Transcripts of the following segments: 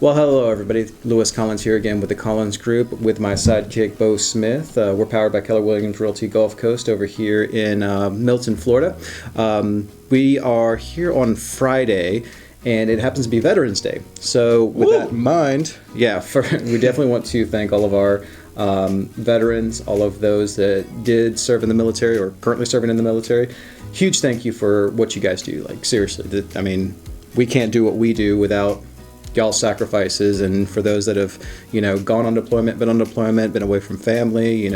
Well, hello everybody. Lewis Collins here again with the Collins Group with my sidekick Bo Smith. We're powered by Keller Williams Realty Gulf Coast over here in Milton, Florida. We are here on Friday, and it happens to be Veterans Day. So with that in mind, we definitely want to thank all of our veterans, all of those that did serve in the military or currently serving in the military. Huge thank you for what you guys do. Like seriously, we can't do what we do without y'all's sacrifices. And for those that have, gone on deployment, been away from family,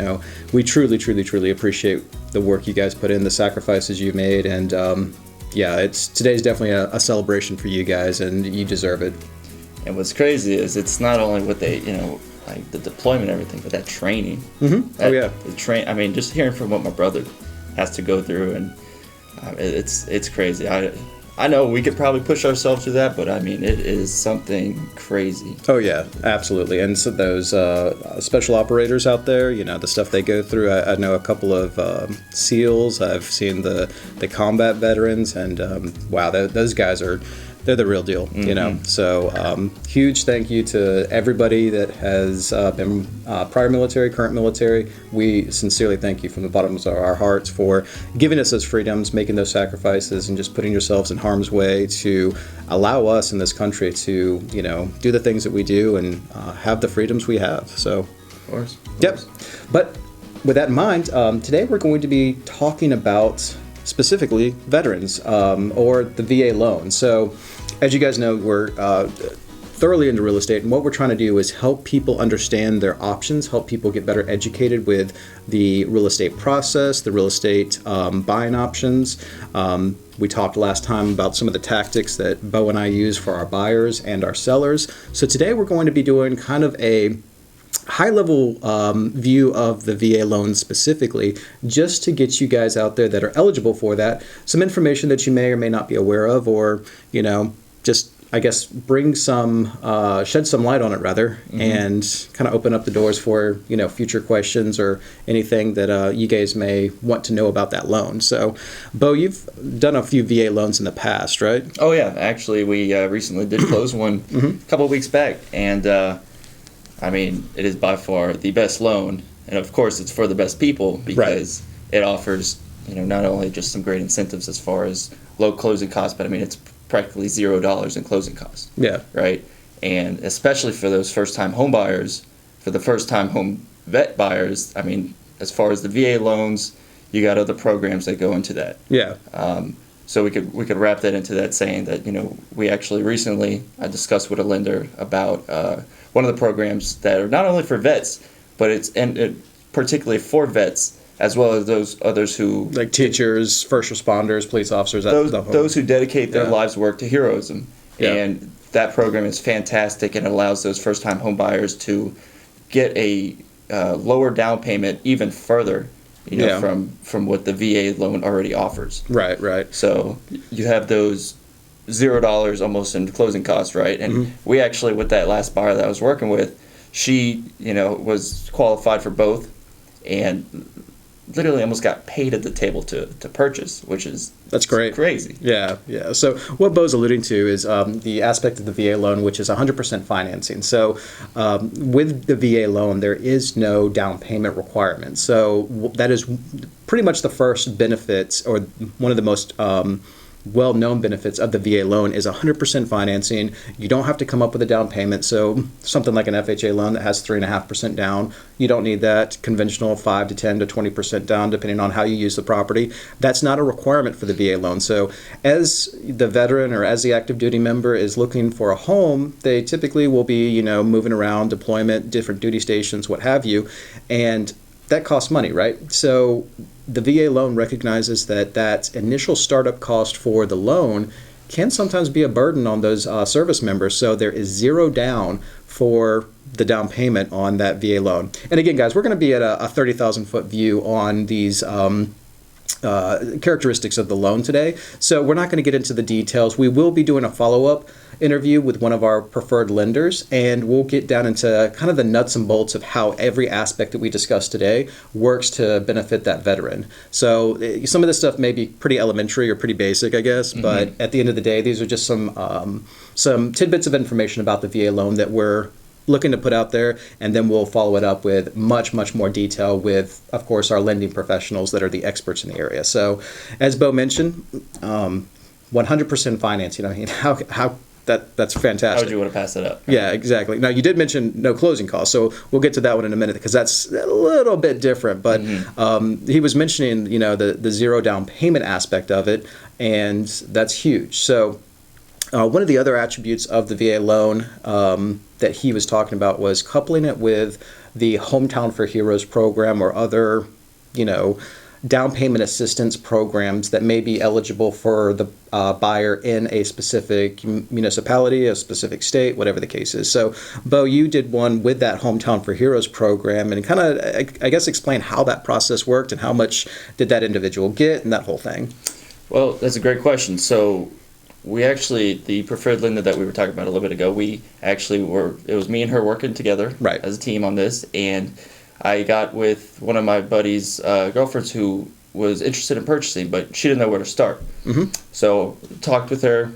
we truly appreciate the work you guys put in, the sacrifices you made, and today's definitely a celebration for you guys, and you deserve it. And what's crazy is it's not only what they, like the deployment and everything, but that training. Mm-hmm. I mean, just hearing from what my brother has to go through, and it's crazy. I know we could probably push ourselves to that, but I mean, it is something crazy. Oh yeah, absolutely. And so those special operators out there, the stuff they go through. I know a couple of SEALs. I've seen the combat veterans, and wow, those guys they're the real deal, So huge thank you to everybody that has been prior military, current military. We sincerely thank you from the bottom of our hearts for giving us those freedoms, making those sacrifices, and just putting yourselves in harm's way to allow us in this country to, do the things that we do and have the freedoms we have. So, of course. Yep. But with that in mind, today we're going to be talking about specifically veterans or the VA loan. So as you guys know, we're thoroughly into real estate, and what we're trying to do is help people understand their options, help people get better educated with the real estate process, the real estate buying options. We talked last time about some of the tactics that Bo and I use for our buyers and our sellers. So today we're going to be doing kind of a high-level view of the VA loan specifically, just to get you guys out there that are eligible for that, some information that you may or may not be aware of, or, just, I guess, bring some, shed some light on it rather, and kind of open up the doors for, future questions or anything that you guys may want to know about that loan. So, Bo, you've done a few VA loans in the past, right? Oh, yeah. Actually, we recently did close one a couple of weeks back, and it is by far the best loan, and of course it's for the best people because it offers, not only just some great incentives as far as low closing costs, but it's practically $0 in closing costs. Yeah. Right? And especially for those first-time home buyers, for the first-time home vet buyers, as far as the VA loans, you got other programs that go into that. Yeah. So we could wrap that into that saying that, we actually recently, I discussed with a lender about one of the programs that are not only for vets, but it's particularly for vets, as well as those others who... Like teachers, first responders, police officers. Those who dedicate their lives' work to heroism. Yeah. And that program is fantastic, and it allows those first-time home buyers to get a lower down payment even further, from what the VA loan already offers. Right. So you have those $0 almost in closing costs, right? And we actually, with that last buyer that I was working with, she, was qualified for both, and literally almost got paid at the table to purchase, which is that's great, crazy. Yeah. So what Bo's alluding to is the aspect of the VA loan, which is 100% financing. So with the VA loan, there is no down payment requirement. So that is pretty much the first benefits, or one of the most well-known benefits of the VA loan is 100% financing. You don't have to come up with a down payment. So something like an FHA loan that has 3.5% down, you don't need that. Conventional 5 to 10 to 20% down, depending on how you use the property. That's not a requirement for the VA loan. So as the veteran or as the active duty member is looking for a home, they typically will be, moving around, deployment, different duty stations, what have you, and that costs money, right? So the VA loan recognizes that initial startup cost for the loan can sometimes be a burden on those service members. So there is zero down for the down payment on that VA loan. And again, guys, we're going to be at a 30,000 foot view on these characteristics of the loan today. So we're not going to get into the details. We will be doing a follow-up interview with one of our preferred lenders, and we'll get down into kind of the nuts and bolts of how every aspect that we discussed today works to benefit that veteran. So some of this stuff may be pretty elementary or pretty basic, I guess, but at the end of the day, these are just some tidbits of information about the VA loan that we're looking to put out there, and then we'll follow it up with much more detail with, of course, our lending professionals that are the experts in the area. So as Bo mentioned, 100% financing. I mean, how that's fantastic. How would you want to pass that up? Yeah, exactly. Now, you did mention no closing costs, so we'll get to that one in a minute because that's a little bit different. But he was mentioning, the zero down payment aspect of it, and that's huge. So one of the other attributes of the VA loan that he was talking about was coupling it with the Hometown for Heroes program or other, down payment assistance programs that may be eligible for the buyer in a specific municipality, a specific state, whatever the case is. So, Bo, you did one with that Hometown for Heroes program, and kind of, I guess, explain how that process worked and how much did that individual get and that whole thing. Well, that's a great question. So we actually, the preferred lender that we were talking about a little bit ago, it was me and her working together as a team on this, and I got with one of my buddy's girlfriends who was interested in purchasing, but she didn't know where to start. So talked with her.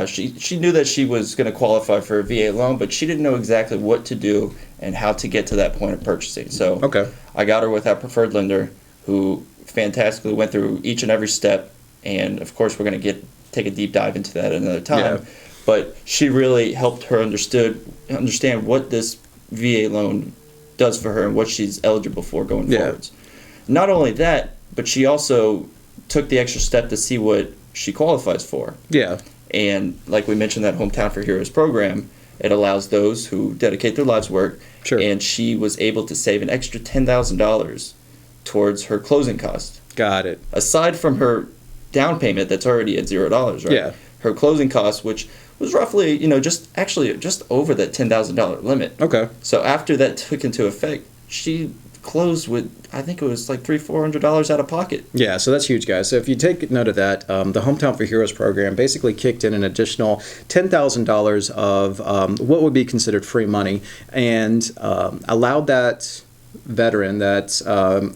She knew that she was going to qualify for a VA loan, but she didn't know exactly what to do and how to get to that point of purchasing. So I got her with our preferred lender, who fantastically went through each and every step. And of course, we're going to take a deep dive into that another time. Yeah. But she really helped her understand what this VA loan does for her and what she's eligible for going forwards. Not only that, but she also took the extra step to see what she qualifies for. Yeah. And like we mentioned, that Hometown for Heroes program, it allows those who dedicate their lives work. Sure. And she was able to save an extra $10,000 towards her closing cost. Got it. Aside from her down payment that's already at $0, right? Yeah. Her closing cost, which was roughly, just over that $10,000 limit. Okay. So after that took into effect, she closed with, I think it was like $300-400 out of pocket. Yeah, so that's huge, guys. So if you take note of that, the Hometown for Heroes program basically kicked in an additional $10,000 of what would be considered free money, and allowed that veteran, that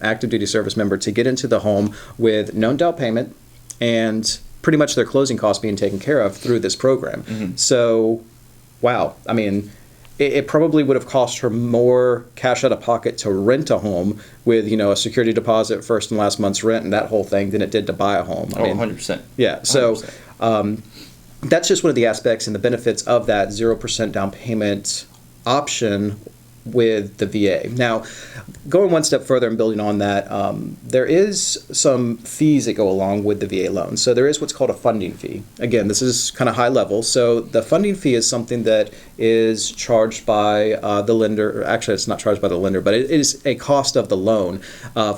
active duty service member, to get into the home with no down payment and pretty much their closing costs being taken care of through this program. So, wow. I mean, it probably would have cost her more cash out of pocket to rent a home with, a security deposit, first and last month's rent, and that whole thing than it did to buy a home. I mean, 100%. Yeah. So, 100%. That's just one of the aspects and the benefits of that 0% down payment option with the VA. Now, going one step further and building on that, there is some fees that go along with the VA loan. So there is what's called a funding fee. Again, this is kind of high level. So the funding fee is something that is charged by the lender. Actually, it's not charged by the lender, but it is a cost of the loan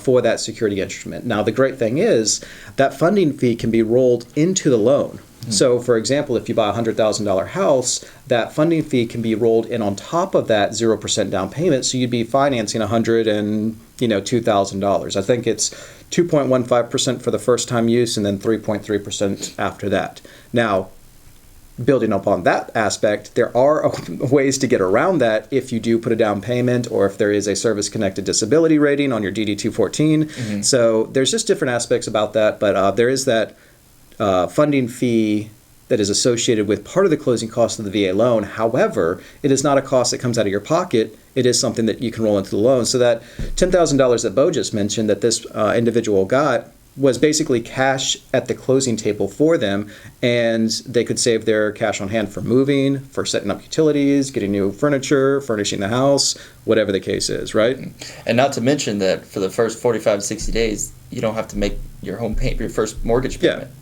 for that security instrument. Now, the great thing is that funding fee can be rolled into the loan. So, for example, if you buy a $100,000 house, that funding fee can be rolled in on top of that 0% down payment. So you'd be financing $2,000. I think it's 2.15% for the first time use, and then 3.3% after that. Now, building up on that aspect, there are ways to get around that if you do put a down payment, or if there is a service-connected disability rating on your DD-214. So there's just different aspects about that, but there is that funding fee that is associated with part of the closing cost of the VA loan. However, it is not a cost that comes out of your pocket. It is something that you can roll into the loan. So that $10,000 that Bo just mentioned that this individual got was basically cash at the closing table for them, and they could save their cash on hand for moving, for setting up utilities, getting new furniture, furnishing the house, whatever the case is, right? And not to mention that for the first 45 to 60 days, you don't have to make your first mortgage payment. Yeah.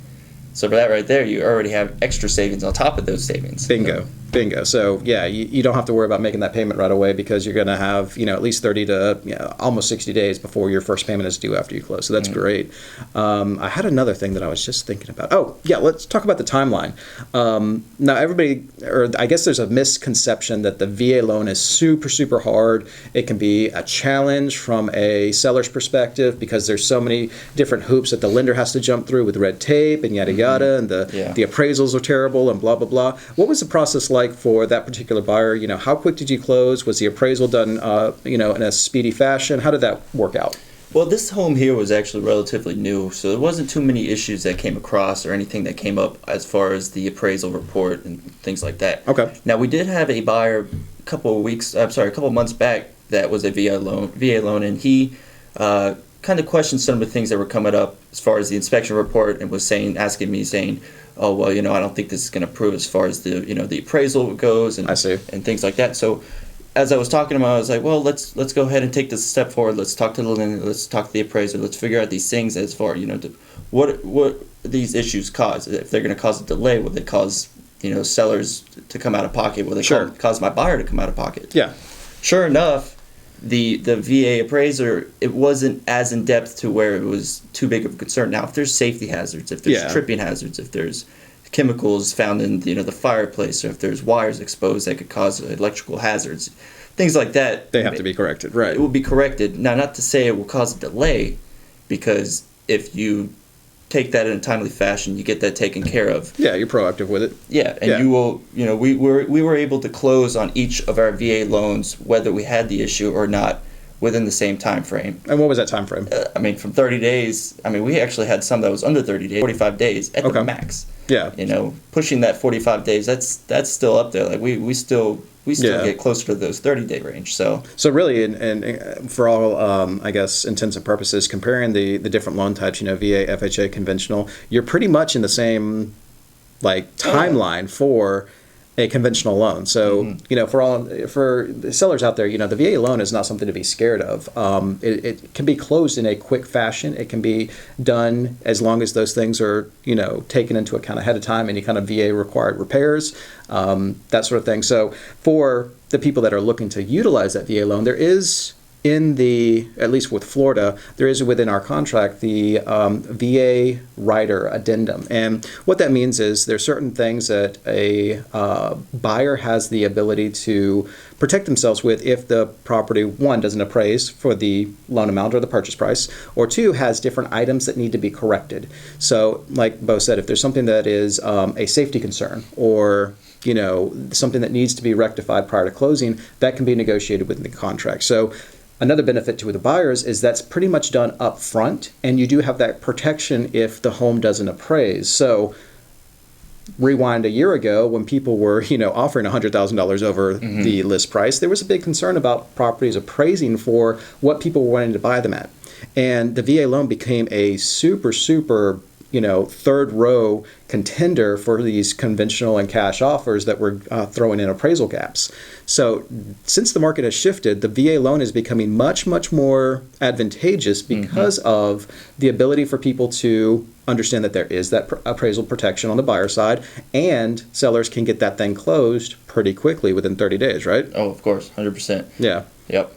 So for that right there, you already have extra savings on top of those savings. Bingo. Bingo. So yeah, you don't have to worry about making that payment right away because you're going to have at least 30 to almost 60 days before your first payment is due after you close. So that's great. I had another thing that I was just thinking about. Oh yeah, let's talk about the timeline. Now everybody, or I guess there's a misconception that the VA loan is super hard. It can be a challenge from a seller's perspective because there's so many different hoops that the lender has to jump through with red tape and yada yada, and the appraisals are terrible and blah blah blah. What was the process like for that particular buyer? How quick did you close? Was the appraisal done in a speedy fashion? How did that work out? Well, this home here was actually relatively new, so there wasn't too many issues that came across or anything that came up as far as the appraisal report and things like that. Okay. Now, we did have a buyer a couple of months back that was a VA loan, and he kind of questioned some of the things that were coming up as far as the inspection report and was asking me, oh, well, I don't think this is going to prove as far as the appraisal goes and I see. And things like that. So as I was talking to him, I was like, well, let's go ahead and take this a step forward. Let's talk to the lender. Let's talk to the appraiser. Let's figure out these things as far, what these issues cause. If they're going to cause a delay, will they cause, sellers to come out of pocket? Will they cause my buyer to come out of pocket? Yeah. Sure enough, the VA appraiser, it wasn't as in depth to where it was too big of a concern. Now, if there's safety hazards, if there's tripping hazards, if there's chemicals found in the fireplace, or if there's wires exposed that could cause electrical hazards, things like that, they have to be corrected, right? It will be corrected. Now, not to say it will cause a delay, because if you take that in a timely fashion, you get that taken care of. Yeah, you're proactive with it. Yeah, and you will, we were able to close on each of our VA loans, whether we had the issue or not, within the same time frame. And what was that time frame? From 30 days. We actually had some that was under 30 days, 45 days at the max. Yeah. Pushing that 45 days, that's still up there. Like we still get closer to those 30-day range. So really, and for all I guess intents and purposes, comparing the different loan types, VA, FHA, conventional, you're pretty much in the same timeline for a conventional loan. So, for the sellers out there, the VA loan is not something to be scared of. It can be closed in a quick fashion. It can be done as long as those things are, taken into account ahead of time, any kind of VA required repairs, that sort of thing. So for the people that are looking to utilize that VA loan, there is, at least with Florida, there is within our contract the VA rider addendum. And what that means is there's certain things that a buyer has the ability to protect themselves with if the property, one, doesn't appraise for the loan amount or the purchase price, or two, has different items that need to be corrected. So like Bo said, if there's something that is a safety concern or something that needs to be rectified prior to closing, that can be negotiated within the contract. So another benefit to the buyers is that's pretty much done up front, and you do have that protection if the home doesn't appraise. So rewind a year ago when people were, offering $100,000 over the list price, there was a big concern about properties appraising for what people were wanting to buy them at. And the VA loan became a super third row contender for these conventional and cash offers that were throwing in appraisal gaps. So since the market has shifted, the VA loan is becoming much more advantageous because of the ability for people to understand that there is that appraisal protection on the buyer side, and sellers can get that thing closed pretty quickly within 30 days, right? Oh, of course, 100%. Yeah. Yep.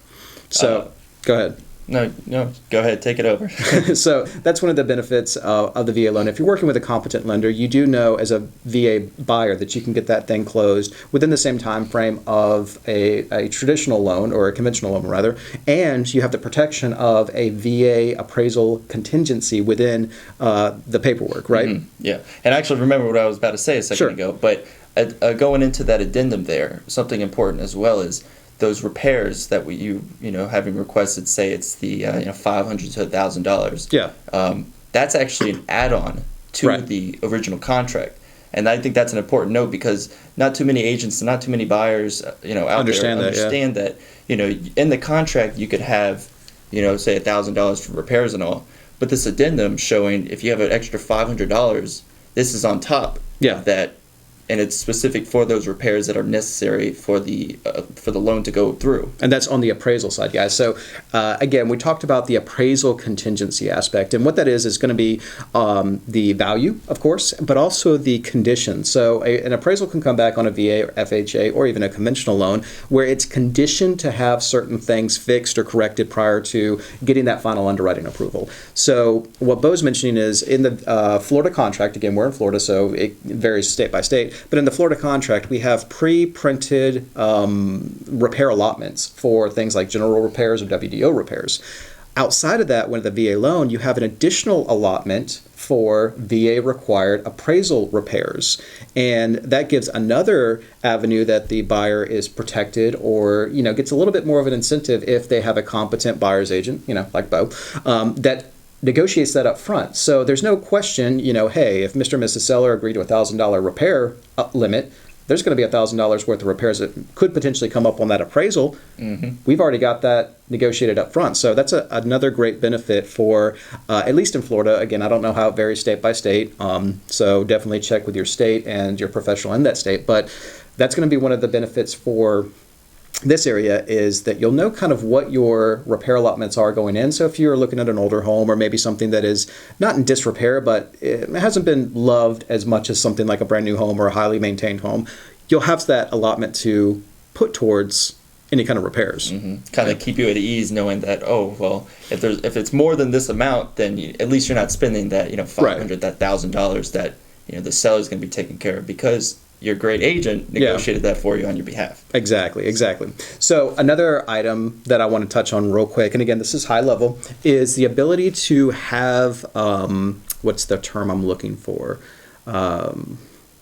So go ahead. No, go ahead, take it over. So that's one of the benefits of the VA loan. If you're working with a competent lender, you do know as a VA buyer that you can get that thing closed within the same time frame of a traditional loan, or a conventional loan rather, and you have the protection of a VA appraisal contingency within the paperwork, right? Yeah, and I actually remember what I was about to say a second ago, but going into that addendum there, something important as well is those repairs that having requested, say it's the $500 to $1,000. Yeah. That's actually an add-on to the original contract, and I think that's an important note because not too many agents and not too many buyers, out there understand that in the contract you could have, say $1,000 for repairs and all, but this addendum showing if you have an extra $500, this is on top of that and it's specific for those repairs that are necessary for the loan to go through. And that's on the appraisal side, guys. So again, we talked about the appraisal contingency aspect, and what that is going to be the value, of course, but also the condition. So an appraisal can come back on a VA or FHA or even a conventional loan where it's conditioned to have certain things fixed or corrected prior to getting that final underwriting approval. So what Bo's mentioning is in the Florida contract, again, we're in Florida, so it varies state by state, but in the Florida contract, we have pre-printed repair allotments for things like general repairs or WDO repairs. Outside of that, with the VA loan, you have an additional allotment for VA required appraisal repairs. And that gives another avenue that the buyer is protected or, gets a little bit more of an incentive if they have a competent buyer's agent, like Bo, that negotiates that up front. So there's no question, hey, if Mr. and Mrs. Seller agree to a $1,000 repair limit, there's going to be $1,000 worth of repairs that could potentially come up on that appraisal. Mm-hmm. We've already got that negotiated up front. So that's another great benefit for, at least in Florida. Again, I don't know how it varies state by state. So definitely check with your state and your professional in that state. But that's going to be one of the benefits for this area is that you'll know kind of what your repair allotments are going in. So if you're looking at an older home or maybe something that is not in disrepair, but it hasn't been loved as much as something like a brand new home or a highly maintained home, you'll have that allotment to put towards any kind of repairs. Mm-hmm. Kind of keep you at ease knowing that, if it's more than this amount, then at least you're not spending that, $500, that $1,000 that, the seller's going to be taken care of because your great agent negotiated that for you on your behalf. Exactly. So another item that I want to touch on real quick, and again, this is high level, is the ability to have, what's the term I'm looking for? I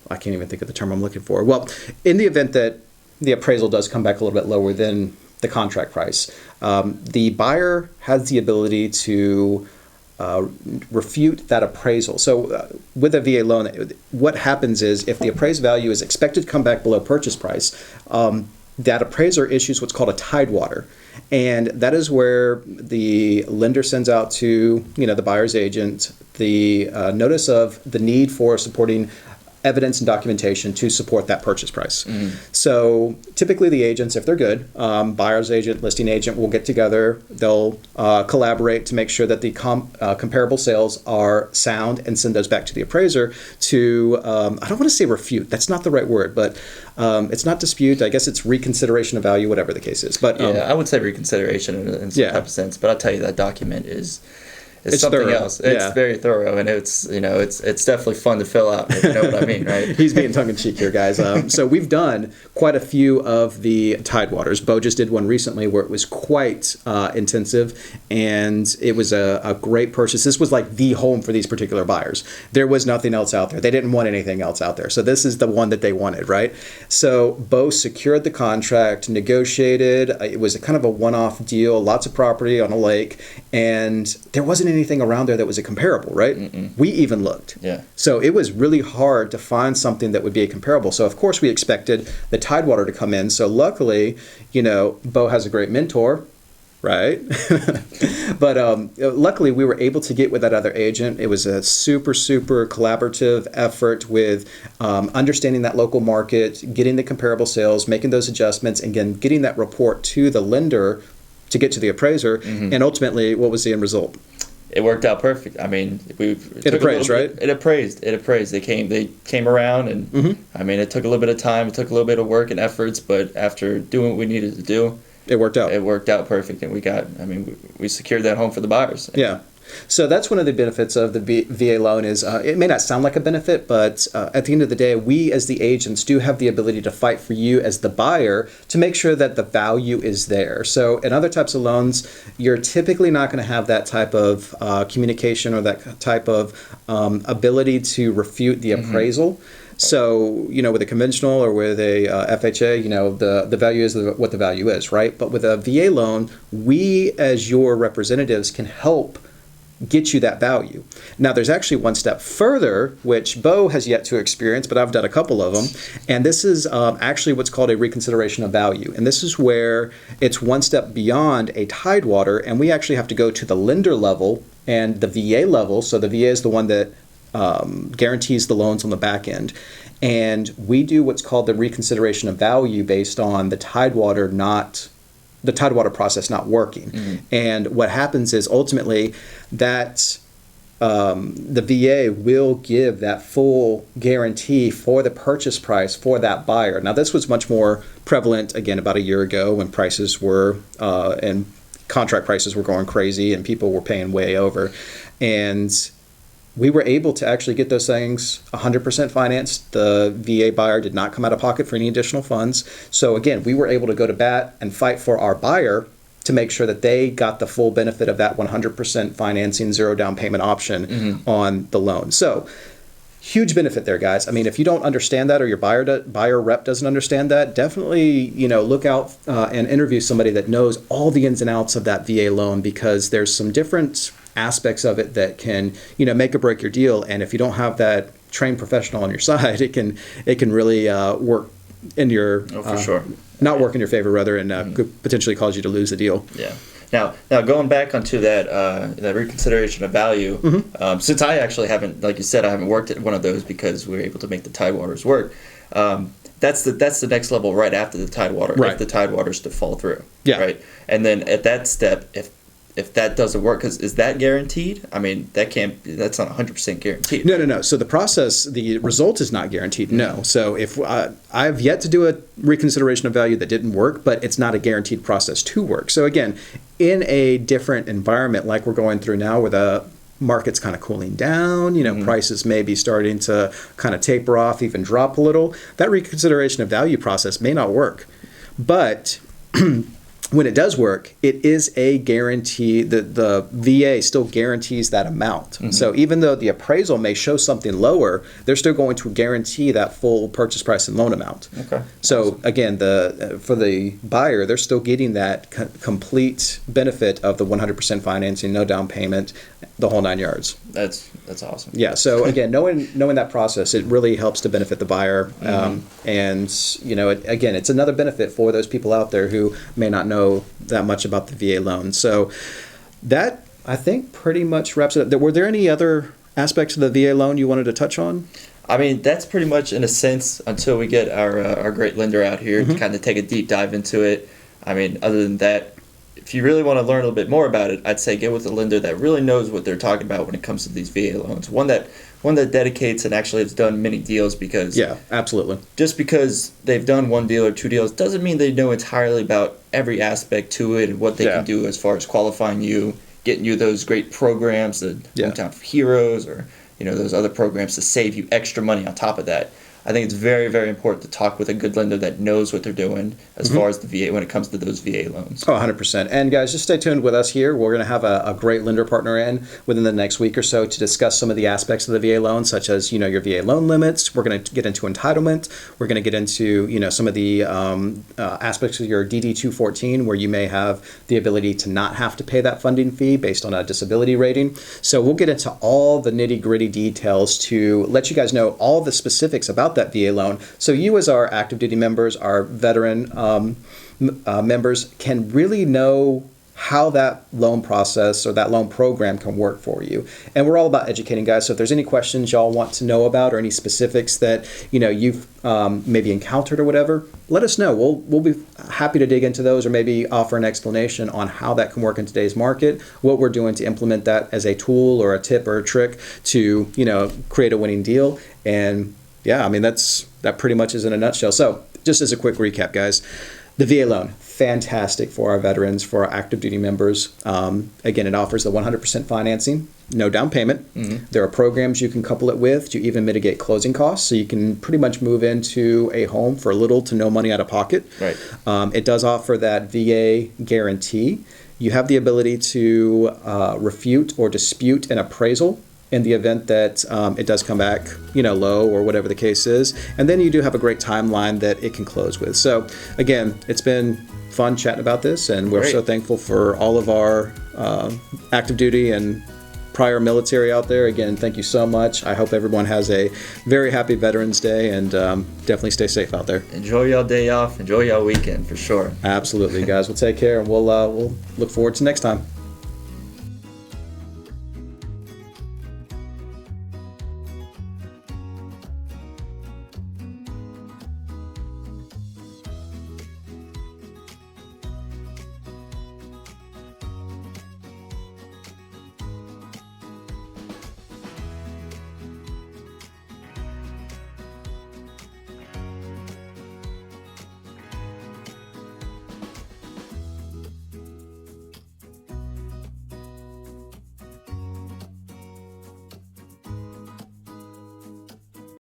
can't even think of the term I'm looking for. Well, in the event that the appraisal does come back a little bit lower than the contract price, the buyer has the ability to refute that appraisal. So with a VA loan, what happens is if the appraised value is expected to come back below purchase price, that appraiser issues what's called a tidewater. And that is where the lender sends out to the buyer's agent the notice of the need for supporting evidence and documentation to support that purchase price. Mm-hmm. So typically the agents, if they're good, buyer's agent, listing agent will get together. They'll collaborate to make sure that the comparable sales are sound and send those back to the appraiser to, I don't want to say refute. That's not the right word, but it's not dispute. I guess it's reconsideration of value, whatever the case is. But I would say reconsideration in some type of sense. But I'll tell you that document is it's something thorough. Else. It's very thorough, and it's definitely fun to fill out. If you know what I mean, right? He's being tongue in cheek here, guys. So we've done quite a few of the Tidewaters. Bo just did one recently where it was quite intensive, and it was a great purchase. This was like the home for these particular buyers. There was nothing else out there. They didn't want anything else out there. So this is the one that they wanted, right? So Bo secured the contract, negotiated. It was a kind of a one-off deal, lots of property on a lake, and there wasn't anything around there that was a comparable, right? Mm-mm. We even looked. Yeah. So it was really hard to find something that would be a comparable. So of course we expected the Tidewater to come in. So luckily, Bo has a great mentor, right? But luckily we were able to get with that other agent. It was a super, super collaborative effort with understanding that local market, getting the comparable sales, making those adjustments, and again, getting that report to the lender to get to the appraiser. Mm-hmm. And ultimately, what was the end result? It worked out perfect. I mean, it appraised, right? It appraised. They came around, and mm-hmm. I mean, it took a little bit of time. It took a little bit of work and efforts, but after doing what we needed to do, it worked out. It worked out perfect, and we secured that home for the buyers. Yeah. So that's one of the benefits of the VA loan is it may not sound like a benefit, but at the end of the day, we as the agents do have the ability to fight for you as the buyer to make sure that the value is there. So in other types of loans, you're typically not going to have that type of communication or that type of ability to refute the appraisal. Mm-hmm. So, with a conventional or with a FHA, the value is what the value is, right? But with a VA loan, we as your representatives can help get you that value. Now, there's actually one step further, which Bo has yet to experience, but I've done a couple of them. And this is actually what's called a reconsideration of value. And this is where it's one step beyond a Tidewater, and we actually have to go to the lender level and the VA level. So the VA is the one that guarantees the loans on the back end. And we do what's called the reconsideration of value based on the Tidewater process not working. And what happens is ultimately that the VA will give that full guarantee for the purchase price for that buyer. Now, this was much more prevalent, again, about a year ago when prices were, and contract prices were going crazy and people were paying way over. And we were able to actually get those things 100% financed. The VA buyer did not come out of pocket for any additional funds. So again, we were able to go to bat and fight for our buyer to make sure that they got the full benefit of that 100% financing, zero down payment option on the loan. So huge benefit there, guys. I mean, if you don't understand that or your buyer rep doesn't understand that, definitely, look out and interview somebody that knows all the ins and outs of that VA loan, because there's some different aspects of it that can, make or break your deal. And if you don't have that trained professional on your side, it can really work in your for sure. Not work in your favor, rather, and could potentially cause you to lose the deal. Yeah. Now going back onto that reconsideration of value, since I actually haven't, like you said, I haven't worked at one of those because we were able to make the Tidewaters work. That's the next level right after the Tidewater, right. If the Tidewaters to fall through. Yeah. Right. And then at that step, if that doesn't work, because is that guaranteed? I mean, that's not 100% guaranteed. No. So the result is not guaranteed. No. So if I've yet to do a reconsideration of value that didn't work, but it's not a guaranteed process to work. So again, in a different environment like we're going through now, where the market's kind of cooling down, prices may be starting to kind of taper off, even drop a little, that reconsideration of value process may not work. But when it does work, it is a guarantee that the VA still guarantees that amount. So even though the appraisal may show something lower, they're still going to guarantee that full purchase price and loan amount. Okay. So again, for the buyer, they're still getting that complete benefit of the 100% financing, no down payment, the whole 9 yards. That's awesome. Yeah. So again, knowing that process, it really helps to benefit the buyer. And again, it's another benefit for those people out there who may not know that much about the VA loan. So that, I think, pretty much wraps it up. Were there any other aspects of the VA loan you wanted to touch on? I mean, that's pretty much, in a sense, until we get our great lender out here to kind of take a deep dive into it. I mean, other than that, if you really want to learn a little bit more about it, I'd say get with a lender that really knows what they're talking about when it comes to these VA loans. One that dedicates and actually has done many deals, because absolutely. Just because they've done one deal or two deals doesn't mean they know entirely about every aspect to it and what they can do as far as qualifying you, getting you those great programs, the Hometown Heroes, or those other programs to save you extra money on top of that. I think it's very, very important to talk with a good lender that knows what they're doing as far as the VA when it comes to those VA loans. Oh, 100%. And guys, just stay tuned with us here. We're going to have a great lender partner in within the next week or so to discuss some of the aspects of the VA loan, such as, your VA loan limits. We're going to get into entitlement. We're going to get into, some of the aspects of your DD 214, where you may have the ability to not have to pay that funding fee based on a disability rating. So we'll get into all the nitty gritty details to let you guys know all the specifics about that VA loan. So you, as our active duty members, our veteran members, can really know how that loan process or that loan program can work for you. And we're all about educating, guys. So if there's any questions y'all want to know about or any specifics that you've maybe encountered or whatever, let us know. We'll be happy to dig into those, or maybe offer an explanation on how that can work in today's market, what we're doing to implement that as a tool or a tip or a trick to create a winning deal. And yeah, I mean, that pretty much is in a nutshell. So just as a quick recap, guys, the VA loan, fantastic for our veterans, for our active duty members. Again, it offers the 100% financing, no down payment. There are programs you can couple it with to even mitigate closing costs. So you can pretty much move into a home for little to no money out of pocket. Right. It does offer that VA guarantee. You have the ability to refute or dispute an appraisal in the event that it does come back, low or whatever the case is. And then you do have a great timeline that it can close with. So again, it's been fun chatting about this, and we're so thankful for all of our active duty and prior military out there. Again, thank you so much. I hope everyone has a very happy Veterans Day, and definitely stay safe out there. Enjoy your day off. Enjoy your weekend, for sure. Absolutely, guys. We'll take care, and we'll look forward to next time.